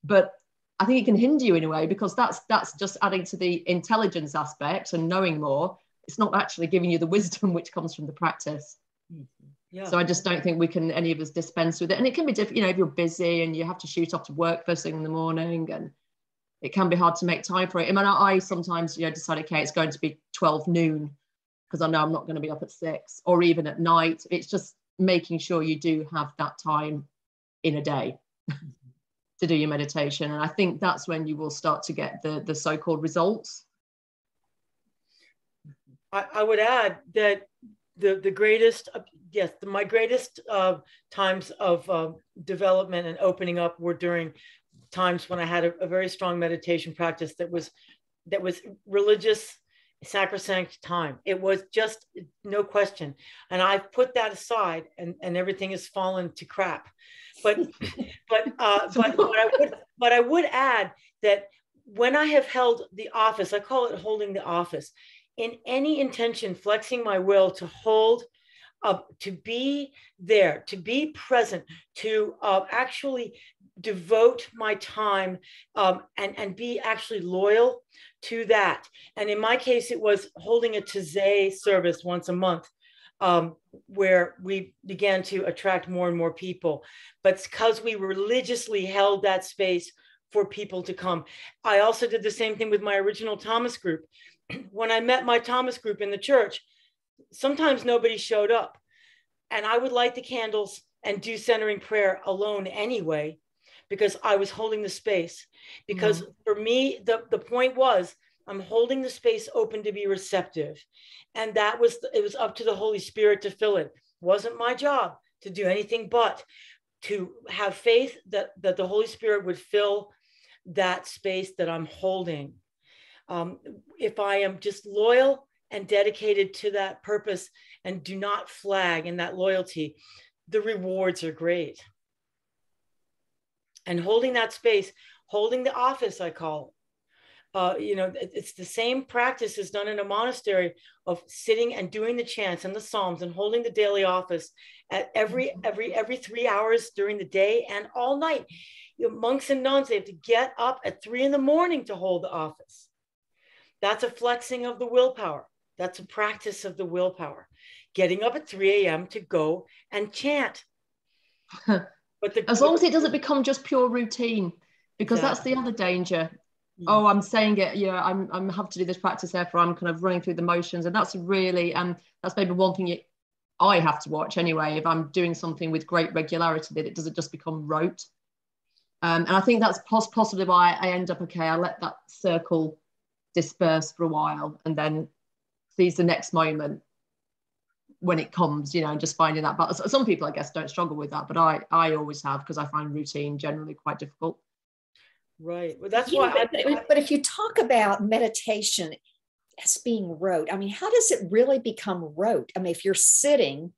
But I think it can hinder you in a way, because that's just adding to the intelligence aspect and knowing more. It's not actually giving you the wisdom which comes from the practice. Yeah. So I just don't think any of us dispense with it. And it can be different, if you're busy and you have to shoot off to work first thing in the morning, and it can be hard to make time for it. I mean, I sometimes decide, okay, it's going to be 12 noon, because I know I'm not going to be up at 6, or even at night. It's just making sure you do have that time in a day to do your meditation. And I think that's when you will start to get the so-called results. I would add that the greatest, my greatest times of development and opening up were during times when I had a very strong meditation practice that was religious, sacrosanct time. It was just no question. And I've put that aside, and everything has fallen to crap. But I would add that when I have held the office, I call it holding the office, in any intention, flexing my will to hold to be there, to be present, to actually devote my time and be actually loyal to that. And in my case, it was holding a Taizé service once a month, where we began to attract more and more people. But it's because we religiously held that space for people to come. I also did the same thing with my original Thomas group. When I met my Thomas group in the church, sometimes nobody showed up. And I would light the candles and do centering prayer alone anyway, because I was holding the space. Because for me, the point was, I'm holding the space open to be receptive. And it was up to the Holy Spirit to fill it. It wasn't my job to do anything but to have faith that the Holy Spirit would fill that space that I'm holding. If I am just loyal and dedicated to that purpose and do not flag in that loyalty, the rewards are great. And holding that space, holding the office, I call it. It's the same practice as done in a monastery of sitting and doing the chants and the psalms and holding the daily office at every 3 hours during the day and all night. Monks and nuns, they have to get up at 3 a.m. to hold the office. That's a flexing of the willpower. That's a practice of the willpower. Getting up at 3 a.m. to go and chant. But as long as it doesn't become just pure routine, because that's the other danger. Oh, I'm saying it, I'm have to do this practice, therefore I'm kind of running through the motions. And that's really, that's maybe one thing I have to watch anyway, if I'm doing something with great regularity, that it doesn't just become rote. And I think that's possibly why I end up, I let that circle disperse for a while and then seize the next moment when it comes, just finding that. But some people, I guess, don't struggle with that, but I always have, because I find routine generally quite difficult. Right. Well, that's why. But if you talk about meditation as being rote, I mean, how does it really become rote? I mean, if you're sitting,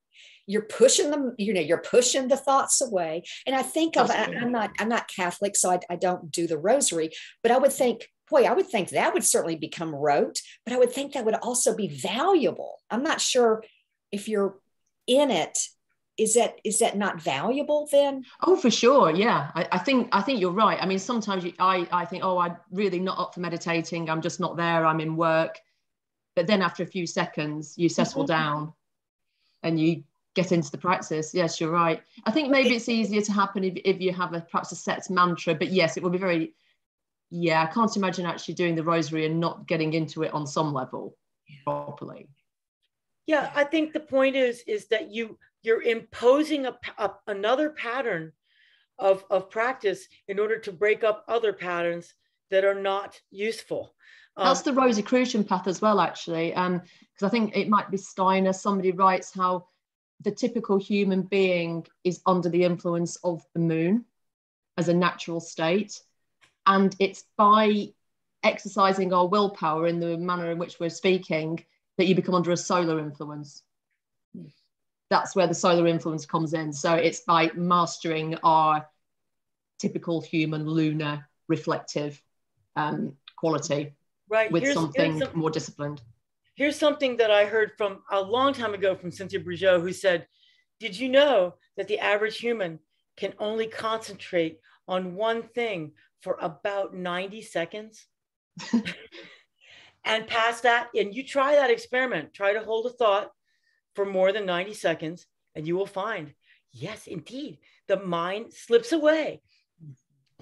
you're pushing them, you're pushing the thoughts away. And I think I'm not Catholic, so I don't do the rosary, but I would think, I would think that would certainly become rote, but I would think that would also be valuable. I'm not sure if you're in it. Is that not valuable then? Oh, for sure. Yeah. I think you're right. I mean, sometimes I think, I'm really not up for meditating. I'm just not there. I'm in work. But then after a few seconds, you settle down and you get into the practice. Yes, you're right. I think maybe it's easier to happen if you have perhaps a set mantra, but yes, it will be very, I can't imagine actually doing the rosary and not getting into it on some level properly. Yeah. I think the point is that you're imposing another pattern of practice in order to break up other patterns that are not useful. That's the Rosicrucian path as well, actually, because I think it might be Steiner. Somebody writes how the typical human being is under the influence of the moon as a natural state. And it's by exercising our willpower in the manner in which we're speaking that you become under a solar influence. That's where the solar influence comes in. So it's by mastering our typical human lunar reflective quality, right, with something more disciplined. Here's something that I heard from a long time ago from Cynthia Bourgeault, who said, did you know that the average human can only concentrate on one thing for about 90 seconds? And past that, and you try that experiment, try to hold a thought for more than 90 seconds, and you will find, yes, indeed, the mind slips away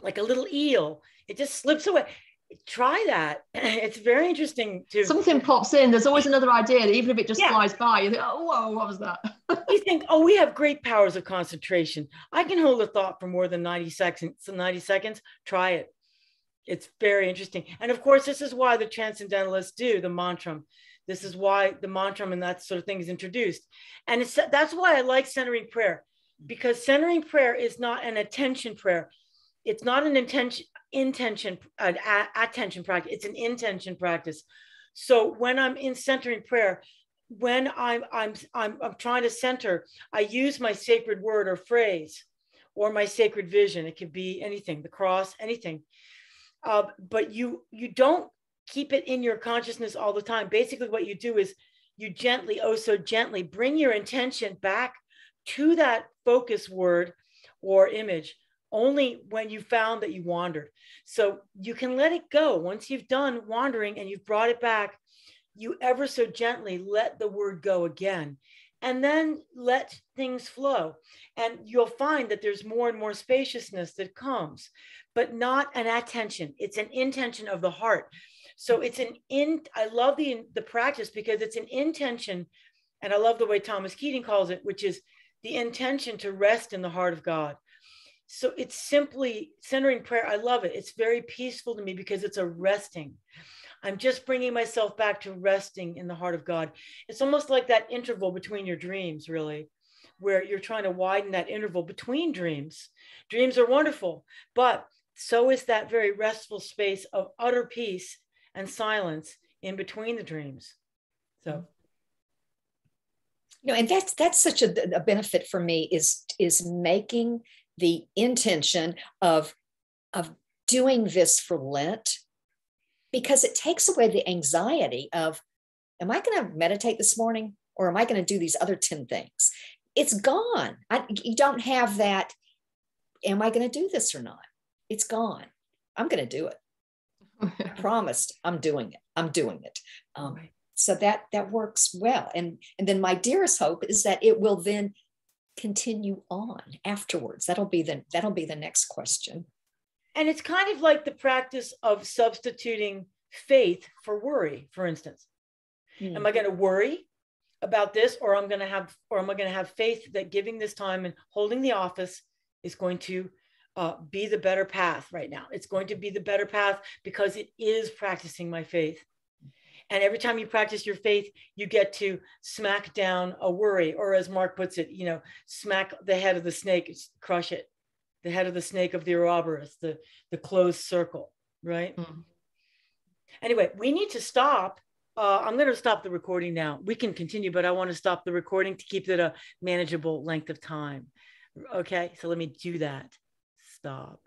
like a little eel. It just slips away. Try that. It's very interesting. Something pops in. There's always another idea, even if it just flies by. You think, oh, whoa, what was that? You think, oh, we have great powers of concentration. I can hold a thought for more than 90 seconds. Try it. It's very interesting. And of course, this is why the transcendentalists do the mantram. This is why the mantram and that sort of thing is introduced. And that's why I like centering prayer, because centering prayer is not an attention prayer. It's not an attention practice. It's an intention practice. So when I'm in centering prayer, when I'm trying to center, I use my sacred word or phrase or my sacred vision. It could be anything, the cross, anything. But you don't keep it in your consciousness all the time. Basically, what you do is you gently, oh so gently, bring your intention back to that focus word or image only when you found that you wandered. So you can let it go. Once you've done wandering and you've brought it back, you ever so gently let the word go again, and then let things flow. And you'll find that there's more and more spaciousness that comes, but not an attention. It's an intention of the heart. So it's I love the practice because it's an intention. And I love the way Thomas Keating calls it, which is the intention to rest in the heart of God. So it's simply centering prayer. I love it. It's very peaceful to me because it's a resting. I'm just bringing myself back to resting in the heart of God. It's almost like that interval between your dreams, really, where you're trying to widen that interval between dreams. Dreams are wonderful, but so is that very restful space of utter peace and silence in between the dreams. So. And that's such a benefit for me is making the intention of doing this for Lent, because it takes away the anxiety of, am I going to meditate this morning or am I going to do these other 10 things? It's gone. You don't have that, am I going to do this or not? It's gone. I'm going to do it. I promised I'm doing it. I'm doing it. So that works well. And then my dearest hope is that it will then continue on afterwards. That'll be the next question. And it's kind of like the practice of substituting faith for worry, for instance. Am I going to worry about this, or am I going to have faith that giving this time and holding the office is going to be the better path right now? It's going to be the better path because it is practicing my faith. And every time you practice your faith, you get to smack down a worry, or as Mark puts it, smack the head of the snake, crush it. The head of the snake of the Ouroboros, the closed circle, right? Anyway, we need to stop. I'm going to stop the recording now. We can continue, but I want to stop the recording to keep it a manageable length of time. Okay, so let me do that. Stop.